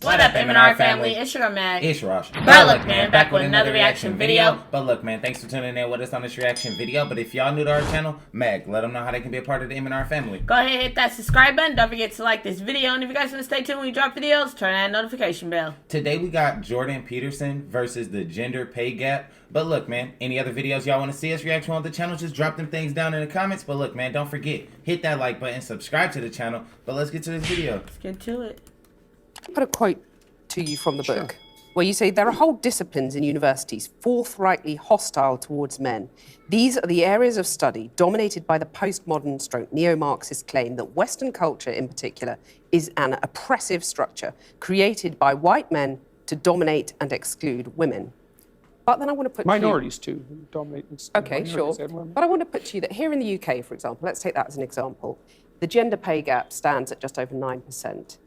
What up, M&R family? It's your Mag. It's Rash. But look, man, back with another reaction video. But look, man, thanks for tuning in with us on this reaction video. But if y'all new to our channel, Mag, let them know how they can be a part of the M&R family. Go ahead and hit that subscribe button. Don't forget to like this video. And if you guys want to stay tuned when we drop videos, turn that notification bell. Today we got Jordan Peterson versus the gender pay gap. But look, man, any other videos y'all want to see us react to on the channel, just drop them things down in the comments. But look, man, don't forget, hit that like button, subscribe to the channel. But let's get to this video. Let's get to it. Put a quote to you from the book, where you say there are whole disciplines in universities forthrightly hostile towards men. These are the areas of study dominated by the postmodern neo-Marxist claim that Western culture in particular is an oppressive structure created by white men to dominate and exclude women. But then I want to put minorities too dominate. Okay, sure. But I want to put to you that here in the UK, for example, let's take that as an example, the gender pay gap stands at just over 9%.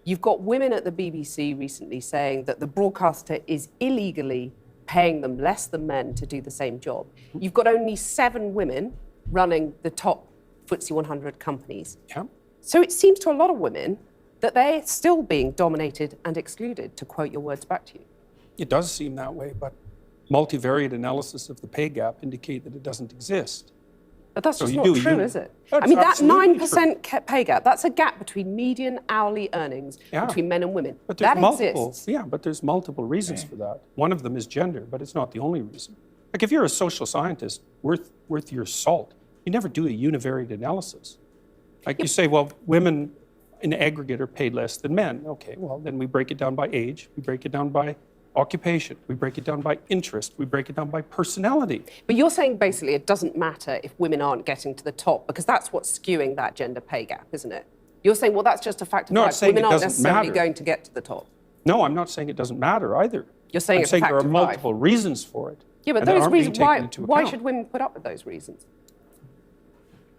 You've got women at the BBC recently saying that the broadcaster is illegally paying them less than men to do the same job. You've got only 7 women running the top FTSE 100 companies. Yeah. So it seems to a lot of women that they're still being dominated and excluded, to quote your words back to you. It does seem that way, but multivariate analysis of the pay gap indicate that it doesn't exist. But that's just not true, is it? That's I mean, that absolutely 9% pay gap, that's a gap between median hourly earnings between men and women. But there's that exists. Yeah, but there's multiple reasons for that. One of them is gender, but it's not the only reason. Like if you're a social scientist worth your salt, you never do a univariate analysis. Like you say, well, women in aggregate are paid less than men. Okay, well, then we break it down by age, we break it down by occupation, we break it down by interest, we break it down by personality. But you're saying basically it doesn't matter if women aren't getting to the top, because that's what's skewing that gender pay gap, isn't it? You're saying, well, that's just a fact of life. Women aren't necessarily going to get to the top. No, I'm not saying it doesn't matter either. You're saying it's a fact of life. There are multiple reasons for it. Yeah, but those reasons, why should women put up with those reasons?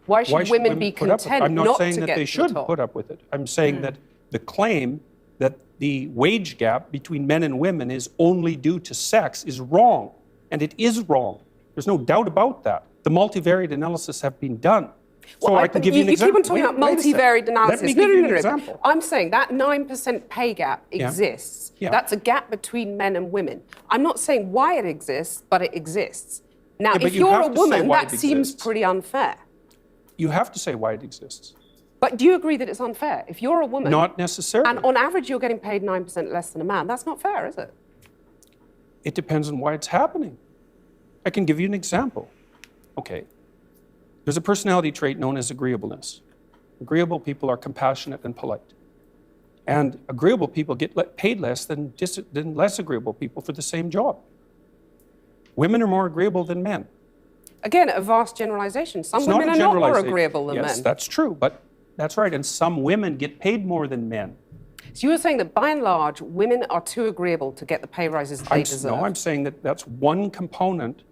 Why should women be content not to get to the top? I'm not saying that they should put up with it. I'm saying that the claim that the wage gap between men and women is only due to sex is wrong, and it is wrong. There's no doubt about that. The multivariate analysis have been done. So I can give you an example. You keep on talking about multivariate analysis. Let me give you an example. I'm saying that 9% pay gap exists. Yeah. That's a gap between men and women. I'm not saying why it exists, but it exists. Now, if you're a woman, that seems pretty unfair. You have to say why it exists. But do you agree that it's unfair? If you're a woman... Not necessarily. And on average, you're getting paid 9% less than a man. That's not fair, is it? It depends on why it's happening. I can give you an example. Okay. There's a personality trait known as agreeableness. Agreeable people are compassionate and polite. And agreeable people get paid less than less agreeable people for the same job. Women are more agreeable than men. Again, a vast generalization. Some women are not more agreeable than men. Yes, that's true, but that's right. And some women get paid more than men. So you were saying that by and large, women are too agreeable to get the pay rises they deserve? No, I'm saying that that's one component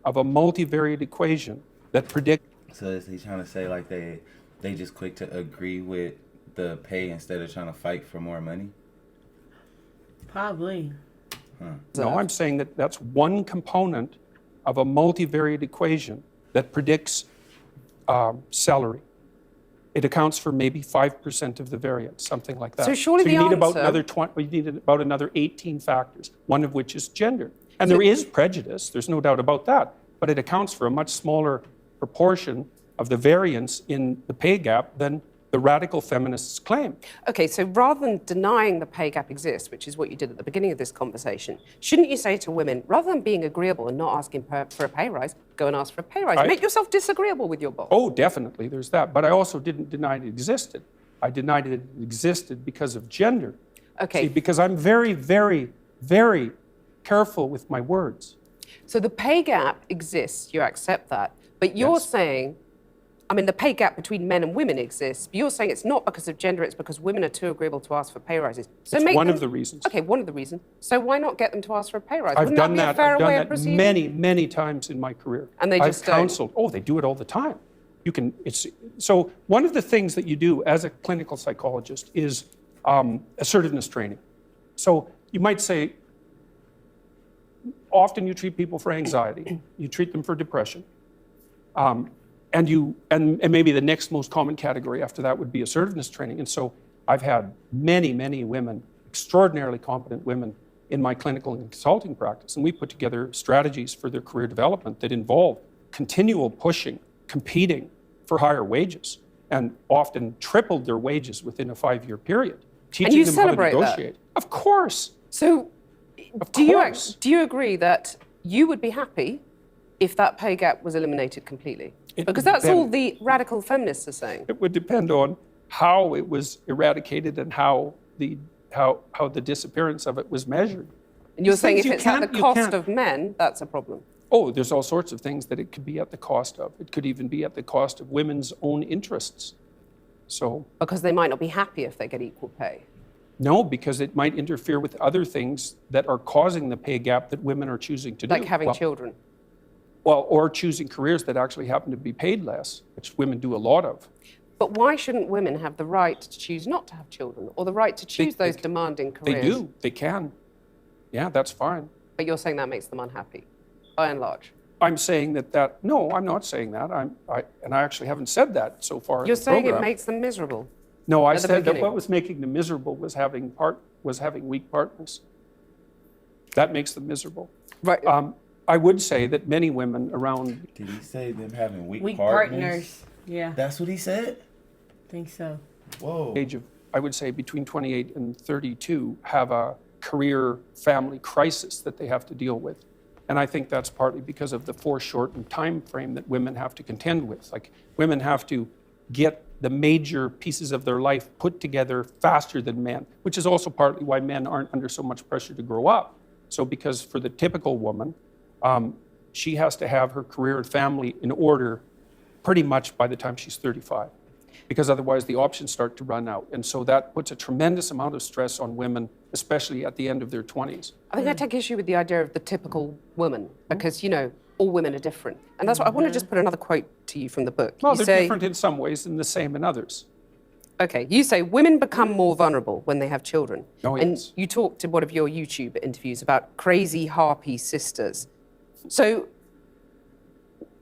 of a multivariate equation that predicts. So is he trying to say like they just quick to agree with the pay instead of trying to fight for more money? Probably. No, I'm saying that that's one component of a multivariate equation that predicts salary. It accounts for maybe 5% of the variance, something like that. So surely the answer... You need about another 18 factors, one of which is gender. And there is prejudice, there's no doubt about that, but it accounts for a much smaller proportion of the variance in the pay gap than the radical feminists claim. Okay, so rather than denying the pay gap exists, which is what you did at the beginning of this conversation, shouldn't you say to women, rather than being agreeable and not asking for a pay rise, go and ask for a pay rise? Make yourself disagreeable with your boss. Oh, definitely, there's that. But I also didn't deny it existed. I denied it existed because of gender. Okay. See, because I'm very, very, very careful with my words. So the pay gap exists, you accept that, but you're saying, I mean, the pay gap between men and women exists, but you're saying it's not because of gender, it's because women are too agreeable to ask for pay rises. So it's one of the reasons. Okay, one of the reasons. So why not get them to ask for a pay rise? I've done that many, many times in my career. And they just I've counseled. Oh, they do it all the time. So one of the things that you do as a clinical psychologist is assertiveness training. So you might say, often you treat people for anxiety, you treat them for depression. and maybe the next most common category after that would be assertiveness training. And so I've had many women, extraordinarily competent women, in my clinical and consulting practice, and we put together strategies for their career development that involve continual pushing, competing for higher wages, and often tripled their wages within a 5-year period, teaching you them how to celebrate that? negotiate. Of course. So, Of do course. you agree that you would be happy if that pay gap was eliminated completely? It Because would that's all depend. the radical feminists are saying. It would depend on how it was eradicated and how the disappearance of it was measured. And you're These saying things if you it's at the can't- you cost can't- of men, that's a problem. Oh, there's all sorts of things that it could be at the cost of. It could even be at the cost of women's own interests. So, Because they might not be happy if they get equal pay. no, because it might interfere with other things that are causing the pay gap that women are choosing to do. Like having Well- children. Well, or choosing careers that actually happen to be paid less, which women do a lot of. But why shouldn't women have the right to choose not to have children or the right to choose those demanding careers? They do. They can. Yeah, that's fine. But you're saying that makes them unhappy, by and large. I'm saying that no, I'm not saying that. I actually haven't said that so far. in You're the saying program. it makes them miserable. No, I at the said that beginning. what was making them miserable was having weak partners. That makes them miserable. Right. I would say that many women around, Did he say them having weak, Weak partners? partners. Yeah, That's what he said? think so. Whoa. age of, I would say between 28 and 32, have a career family crisis that they have to deal with. And I think that's partly because of the foreshortened time frame that women have to contend with. Like, women have to get the major pieces of their life put together faster than men, which is also partly why men aren't under so much pressure to grow up. So because for the typical woman, she has to have her career and family in order pretty much by the time she's 35, because otherwise the options start to run out. And so that puts a tremendous amount of stress on women, especially at the end of their 20s. I think I take issue with the idea of the typical woman because, you know, all women are different. And that's why I want to just put another quote to you from the book. Well, You they're say, different in some ways and the same in others. Okay, you say women become more vulnerable when they have children. Oh, And yes. you talked in one of your YouTube interviews about crazy harpy sisters. So,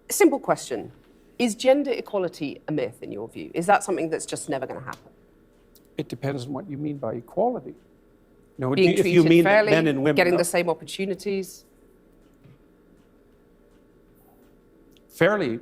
simple question. Is gender equality a myth in your view? Is that something that's just never going to happen? It depends on what you mean by equality. No, Being if treated you mean that fairly, men and women getting are the same opportunities? fairly,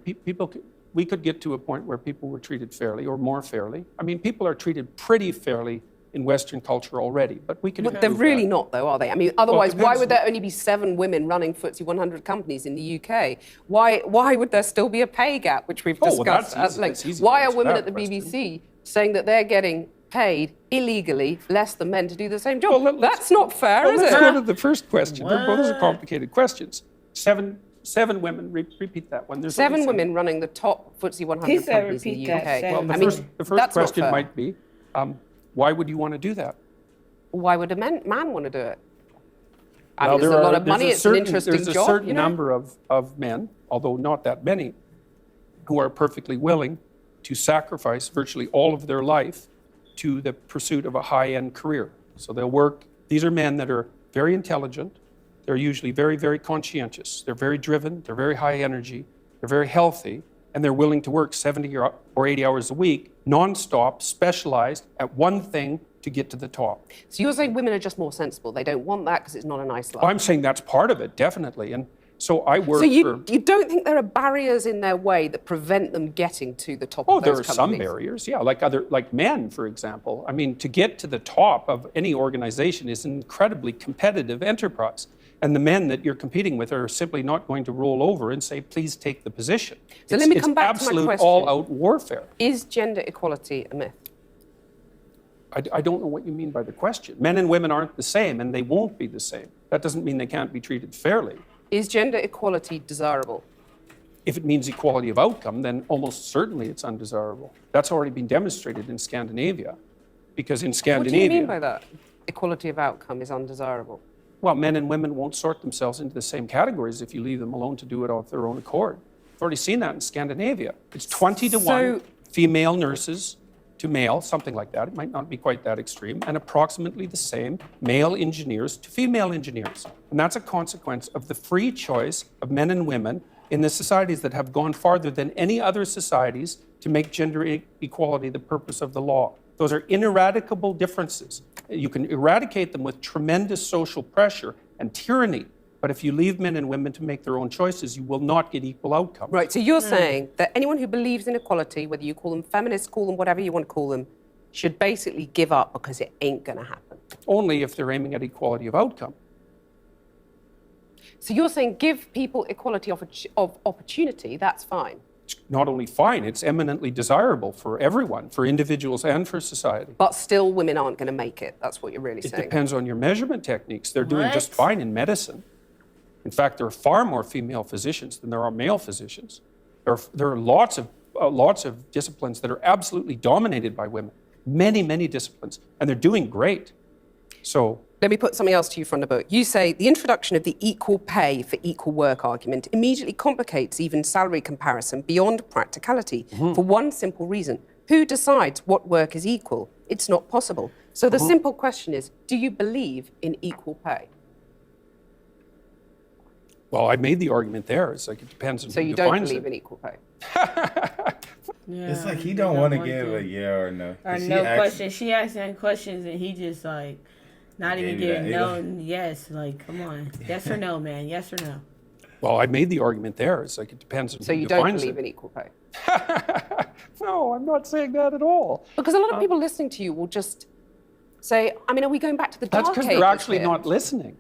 we could get to a point where people were treated fairly or more fairly. I mean, people are treated pretty fairly in Western culture already, but we can But they're improve really that. not, though, are they? I mean, otherwise, why depends. would there only be 7 women running FTSE 100 companies in the UK? Why would there still be a pay gap, which we've Oh, well, discussed that's at easy. length? That's easy Why to are answer women that at the question. BBC saying that they're getting paid illegally less than men to do the same job? Well, let's- That's not fair, Well, is let's it? go to the first question. Those are What? complicated questions. Seven women, repeat that one. There's 7 only women running the top FTSE 100 He said companies in the repeat that, UK. seven. Well, the I mean, first that's not question fair. might be, why would you want to do that? Why would a man want to do it? I Well, mean, there's a lot of money. It's an interesting there's job. a certain you know? number of men, although not that many, who are perfectly willing to sacrifice virtually all of their life to the pursuit of a high-end career. So they'll work. These are men that are very intelligent. They're usually very, very conscientious. They're very driven. They're very high energy. They're very healthy. And they're willing to work 70 or 80 hours a week, nonstop, specialized at one thing to get to the top. So you're saying women are just more sensible. They don't want that because it's not a nice life. I'm saying that's part of it, definitely. And so I work So you for... you don't think there are barriers in their way that prevent them getting to the top Oh, of there those are some companies? barriers, yeah, like men, for example. I mean, to get to the top of any organization is an incredibly competitive enterprise. And the men that you're competing with are simply not going to roll over and say, please take the position. So let me come back to my absolute question. all-out warfare. Is gender equality a myth? I don't know what you mean by the question. Men and women aren't the same, and they won't be the same. That doesn't mean they can't be treated fairly. Is gender equality desirable? If it means equality of outcome, then almost certainly it's undesirable. That's already been demonstrated in Scandinavia. Because in What Scandinavia... do you mean by that? Equality of outcome is undesirable. Well, men and women won't sort themselves into the same categories if you leave them alone to do it of their own accord. I've already seen that in Scandinavia. It's 20 to 1 So- female nurses to male, something like that. It might not be quite that extreme, and approximately the same male engineers to female engineers. And that's a consequence of the free choice of men and women in the societies that have gone farther than any other societies to make gender equality the purpose of the law. Those are ineradicable differences. You can eradicate them with tremendous social pressure and tyranny, but if you leave men and women to make their own choices, you will not get equal outcomes. Right, so you're saying that anyone who believes in equality, whether you call them feminists, call them whatever you want to call them, should basically give up because it ain't going to happen. Only if they're aiming at equality of outcome. So you're saying give people equality of opportunity, that's fine. It's not only fine, it's eminently desirable for everyone, for individuals and for society. But still women aren't going to make it. That's what you're really It saying. depends on your measurement techniques. They're doing just What? fine in medicine. In fact, there are far more female physicians than there are male physicians. There are lots of disciplines that are absolutely dominated by women. Many, many disciplines, and they're doing great. So Let me put something else to you from the book. You say the introduction of the equal pay for equal work argument immediately complicates even salary comparison beyond practicality for one simple reason. Who decides what work is equal? It's not possible. So the simple question is, do you believe in equal pay? well, I made the argument there. It's like it depends on So who you don't defines believe it. in equal pay? Yeah, It's like he don't want to give a yeah or no. or She no asked- question. She asking questions and he just like not even Gave you giving that no either. and yes. Like, come on, yes or no, man, yes or no. Well, I made the argument there. It's like it depends on So who you don't defines believe it. in equal pay? No, I'm not saying that at all. Because a lot of people listening to you will just say, I mean, are we going back to the dark That's because ages they're actually here? not listening.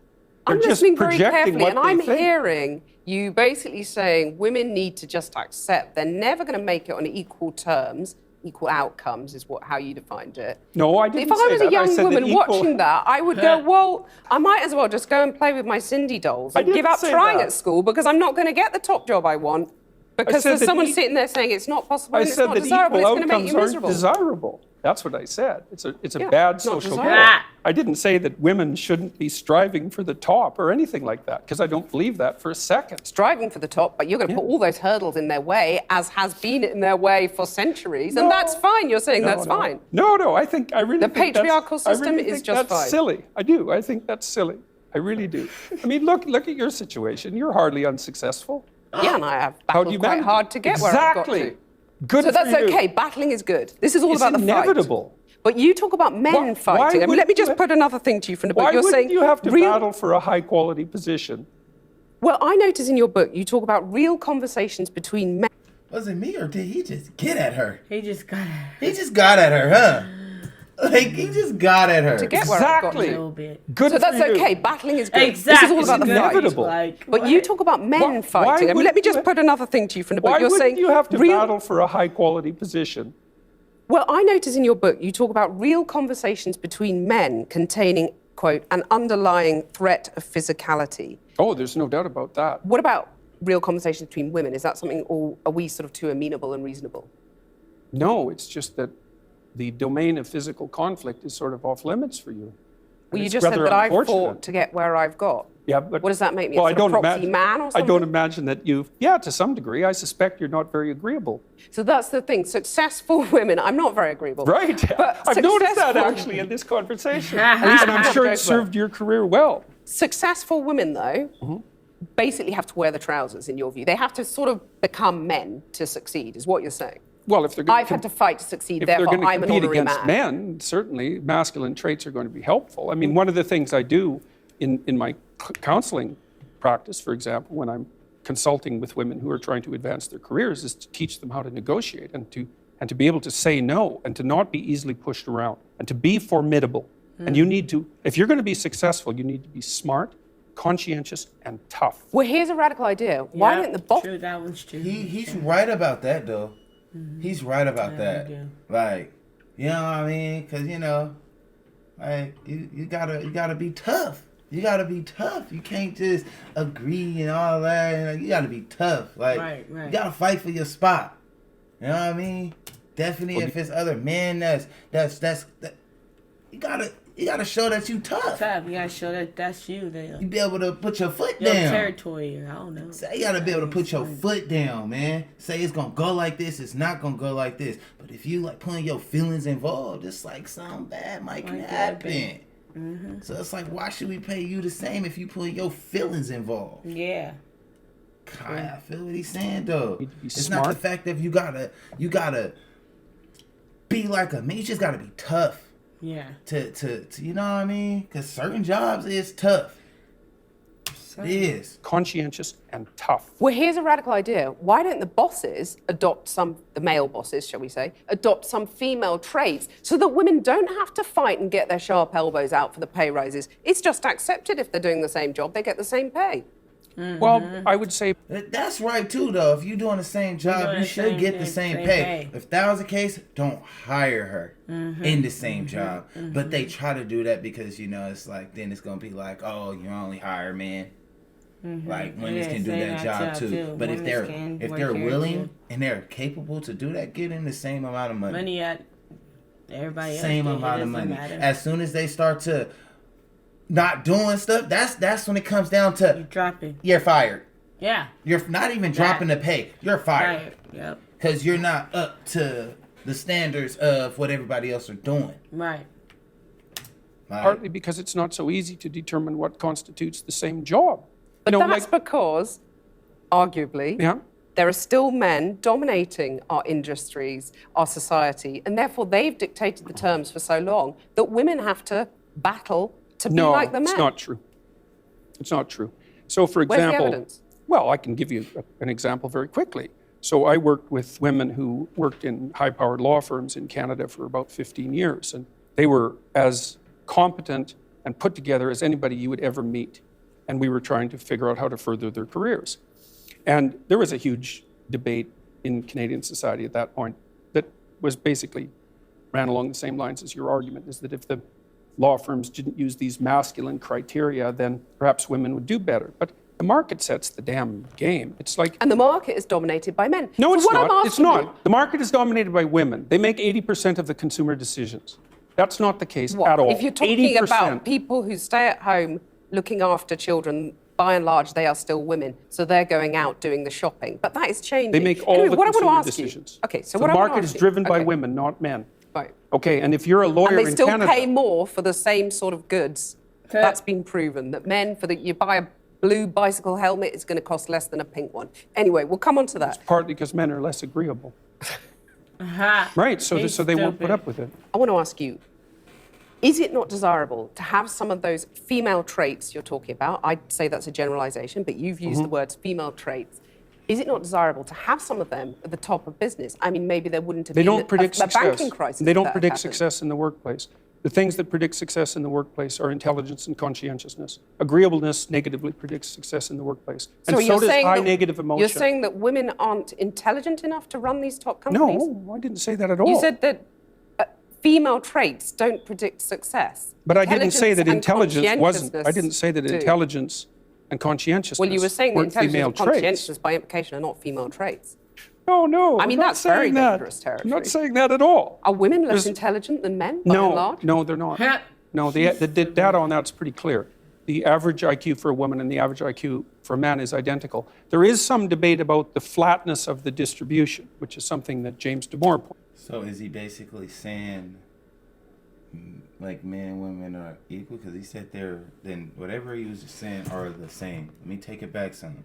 They're I'm just listening very projecting carefully, what and I'm they think. hearing you basically saying women need to just accept they're never going to make it on equal terms. Equal outcomes is how you defined it. No, I didn't If say I was that. a I young said that woman equal- watching that, I would go, well, I might as well just go and play with my Cindy dolls I and give didn't up say trying that. at school because I'm not going to get the top job I want because said there's that someone sitting there saying it's not possible I and it's said not that desirable, equal it's going to make outcomes you aren't miserable. desirable. That's what I said. It's a Yeah, bad not social goal. desirable. I didn't say that women shouldn't be striving for the top or anything like that, because I don't believe that for a second. Striving for the top, but you're going to put all those hurdles in their way, as has been in their way for centuries, and No. that's fine. You're saying that's no. fine. No, I really The think that's- patriarchal system I really is think just that's fine. silly. I do. I think that's silly. I really do. I mean, look at your situation. You're hardly unsuccessful. Yeah, and I have How do you battled quite manage hard it? to get where I've got Exactly. to. Good So that's for you. okay. Battling is good. This is all It's about the fight. inevitable. But you talk about men Why fighting. I mean, would let me you just put another thing to you from the book. Why You're wouldn't saying you have to real. battle for a high quality position? Well, I notice in your book you talk about real conversations between men. Was it me or did he just get at her? He just got He just got at her, huh? Like he just got at her. To get where I've got Exactly. a to. little bit. Good So for that's you. okay. Battling is good. Exactly. This is all about the It's fight. inevitable. Like, But you talk about men Why fighting. I mean, let me wouldn't just you- put another thing to you from the book. Why You're wouldn't saying you have to real. battle for a high quality position? Well, I notice in your book you talk about real conversations between men containing, quote, an underlying threat of physicality. Oh, there's no doubt about that. What about real conversations between women? Is that something, or are we sort of too amenable and reasonable? No, it's just that the domain of physical conflict is sort of off limits for you. Well, And you it's just said rather that I've unfortunate. fought to get where I've got. Yeah, but What does that make me? Well, a sort of proxy man or I something? don't imagine that you've. Yeah, to some degree, I suspect you're not very agreeable. So that's the thing. Successful women, I'm not very agreeable. Right. But I've noticed that successful- actually in this conversation. At least And I'm I'm sure not it served your career well. Successful women, though, basically have to wear the trousers, in your view. They have to sort of become men to succeed, is what you're saying. Well, if they're going I've had to fight to succeed, if they're therefore going to I'm an compete honorary against man. men, certainly masculine traits are going to be helpful. I mean, one of the things I do in my counseling practice, for example, when I'm consulting with women who are trying to advance their careers, is to teach them how to negotiate and to be able to say no and to not be easily pushed around and to be formidable. And you need to, if you're going to be successful, you need to be smart, conscientious, and tough. Well, here's a radical idea. Why yeah, don't the boss... True, that one's true. He's right about that though. He's right about Yeah, that. I do. Like, you know what I mean? Cause you know, like you gotta be tough. You gotta be tough. You can't just agree and all that. You know, you gotta be tough. Like, Right. you gotta fight for your spot. You know what I mean? Definitely, if it's other men, that you gotta show that you tough. Tough. You gotta show that that's you. You That be able to put your foot your down. territory. I don't know. Say you gotta be able to put your foot down, man. Say it's gonna go like this, it's not gonna go like this. But if you like putting your feelings involved, it's like something bad might Might happen. Mm-hmm. So it's like, why should we pay you the same if you put your feelings involved? Yeah. I feel what he's saying though. Need to be It's smart. not the fact that you gotta be like a man. You just gotta be tough. Yeah. To you know what I mean? Because certain jobs is tough. It is. Conscientious and tough. Well, here's a radical idea. Why don't the bosses the male bosses, shall we say, adopt some female traits so that women don't have to fight and get their sharp elbows out for the pay rises? It's just accepted if they're doing the same job, they get the same pay. Well, I would say That's right too, though. If you're doing the same job, doing you the should same get the thing, same same pay. pay. If that was the case, don't hire her in the same job. But they try to do that because it's like then it's gonna be like, oh, you only hire men. Like women Yeah, can do say that job too. But if Women can they're work here, willing too. and they're capable to do that, get in the same amount of money. Money at everybody else. Same get, it amount of doesn't money. matter. As soon as they start to not doing stuff, that's when it comes down You to drop it. you're fired. Yeah. You're not even dropping the pay. You're fired. Right. Yep. Because you're not up to the standards of what everybody else are doing. Right. Like, partly because it's not so easy to determine what constitutes the same job. But You know, that's because, arguably, Yeah. there are still men dominating our industries, our society, and therefore they've dictated the terms for so long that women have to battle to be No, like the men. it's not true. It's not true. So, for Where's the example, evidence? well, I can give you an example very quickly. So, I worked with women who worked in high-powered law firms in Canada for about 15 years, and they were as competent and put together as anybody you would ever meet. And we were trying to figure out how to further their careers. And there was a huge debate in Canadian society at that point that was basically ran along the same lines as your argument, is that if the law firms didn't use these masculine criteria, then perhaps women would do better. But the market sets the damn game. It's like... And the market is dominated by men. No, So it's what I'm not. It's asking not. you- The market is dominated by women. They make 80% of the consumer decisions. That's not the case What? at all. If you're talking 80%. about people who stay at home looking after children, by and large, they are still women. So they're going out doing the shopping. But that is changing. They make all Anyway, the what I want to consumer ask decisions. You, okay, so the what I want to market ask is you- driven by okay, women, not men. Right. Okay, and if you're a lawyer And they in still Canada... pay more for the same sort of goods. That's been proven. That men, you buy a blue bicycle helmet, it's going to cost less than a pink one. Anyway, we'll come on to that. Partly because men are less agreeable. Aha. Right, so He's they won't put stupid. up with it. I want to ask you, is it not desirable to have some of those female traits you're talking about? I'd say that's a generalization, but you've used the words female traits. Is it not desirable to have some of them at the top of business? I mean, maybe there wouldn't have They been don't predict a success. banking crisis. They if don't that predict happened. success in the workplace. The things that predict success in the workplace are intelligence and conscientiousness. Agreeableness negatively predicts success in the workplace. And so you're does saying high that- negative emotion. You're saying that women aren't intelligent enough to run these top companies? No, I didn't say that at all. You said that female traits don't predict success. But I didn't say that and intelligence wasn't. I didn't say that do. intelligence and conscientiousness Well, you were saying that weren't intelligence female and traits. conscientiousness by implication are not female traits. No. I mean, I'm not that's very saying that. dangerous I'm not territory. saying that at all. Are women less There's- intelligent than men, by and No, large? no, they're not. Huh. No, the data on that's pretty clear. The average IQ for a woman and the average IQ for a man is identical. There is some debate about the flatness of the distribution, which is something that James Damore pointed. So is he basically saying like men and women are equal? Because he said then whatever he was saying are the same. Let me take it back some.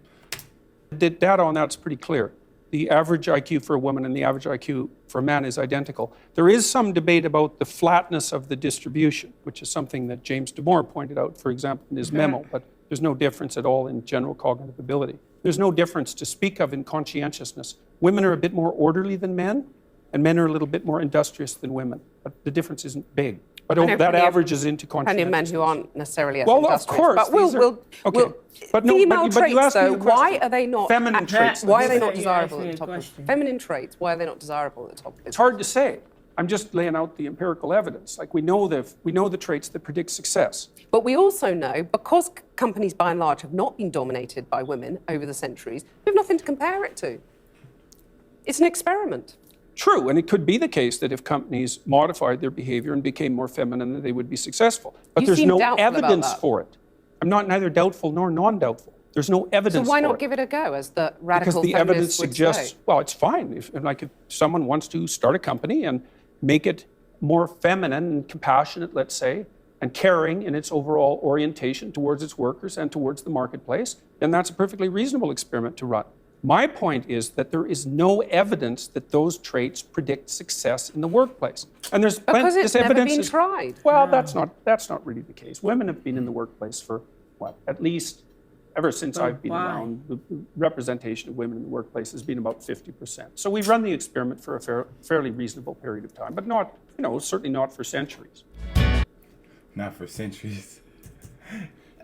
The data on that's pretty clear. The average IQ for a woman and the average IQ for a man is identical. There is some debate about the flatness of the distribution, which is something that James Damore pointed out, for example, in his memo, but there's no difference at all in general cognitive ability. There's no difference to speak of in conscientiousness. Women are a bit more orderly than men, and men are a little bit more industrious than women, but the difference isn't big. But know that plenty of- averages into Plenty of men conscientiousness. who aren't necessarily as Well, of industrious. course. But we'll, these are- we'll, okay. we'll But no, female but you traits, asked me though, the why question. are they not... Feminine traits. Why are they You not asked desirable me at a the top of question. feminine traits, why are they not desirable at the top of business? It's hard to say. I'm just laying out the empirical evidence. Like we know the traits that predict success. But we also know, because companies by and large have not been dominated by women over the centuries, we have nothing to compare it to. It's an experiment. True, and it could be the case that if companies modified their behavior and became more feminine, that they would be successful. But You there's seem no doubtful about evidence that. for it. I'm not neither doubtful nor non-doubtful. There's no So evidence why for not it. give it a go, as the Because radical the evidence feminists would suggests, say? well, it's fine. If someone wants to start a company and make it more feminine and compassionate, let's say, and caring in its overall orientation towards its workers and towards the marketplace, then that's a perfectly reasonable experiment to run. My point is that there is no evidence that those traits predict success in the workplace. And there's Because it's this never evidence been is, tried. Well, that's not really the case. Women have been in the workplace for what? At least ever since I've been around, the representation of women in the workplace has been about 50%. So we've run the experiment for a fairly reasonable period of time, but not, certainly not for centuries. Not for centuries.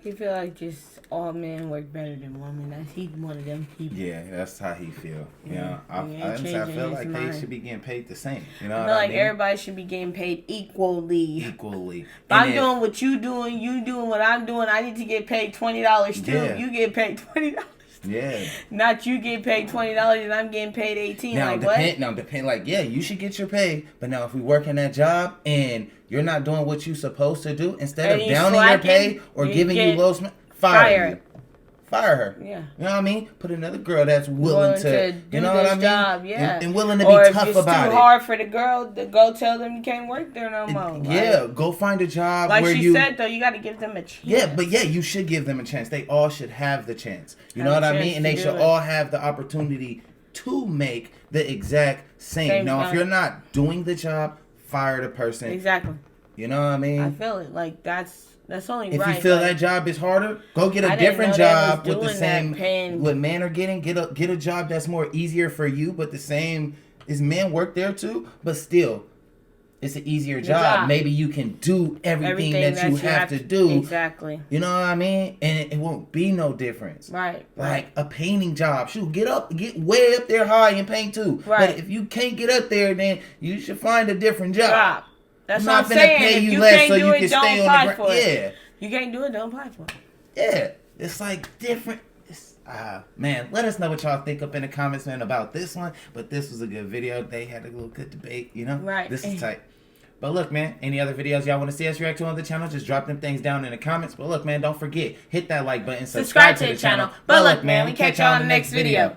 He feel like just all men work better than women. He's one of them people. Yeah, that's how he feel. I changing feel his like mind. they should be getting paid the same. You know I what feel I like mean? everybody should be getting paid equally. Equally. If And I'm doing what you doing, you doing what I'm doing, I need to get paid $20 too. Yeah. You get paid $20. Yeah. Not you get paid $20 and I'm getting paid $18. Now, what? Like, yeah, you should get your pay, but now if we work in that job and you're not doing what you're supposed to do, instead And of you downing your slacking, pay or you giving you get low, fire fired. you. Fire her. Yeah. You know what I mean? Put another girl that's willing to do you know what this I mean? job, yeah. And willing to or be tough if it's about too it. hard for the girl, to go tell them you can't work there no more. Yeah, go find a job Like where she you said, though, you got to give them a chance. Yeah, but yeah, you should give them a chance. They all should have the chance. You know Have what a I chance mean? And to they do should it. all have the opportunity to make the exact same. Now, if job. you're not doing the job, fire the person. Exactly. You know what I mean? I feel it. Like, that's only If right. you feel like, that job is harder, go get a I didn't different know they was job with the doing that, same paying- what men are getting. Get a job that's more easier for you, but the same is men work there too, but still it's an easier job. Maybe you can do everything that you have to do. Exactly. You know what I mean? And it won't be no difference. Right. Like a painting job. Shoot, get way up there high and paint too. Right. But if you can't get up there, then you should find a different job. Job. That's I'm what not I'm finna saying. pay If you you less can't so do you it, can don't stay on apply the for ground. it. Yeah. You can't do it, don't apply for it. Yeah. It's like different. Man, let us know what y'all think up in the comments, man, about this one. But this was a good video. They had a little good debate, you know? Right. This is tight. But look, man, any other videos y'all want to see us react to on the channel, just drop them things down in the comments. But look, man, don't forget, hit that like button, subscribe to the channel. But look, man, we catch y'all in the next video.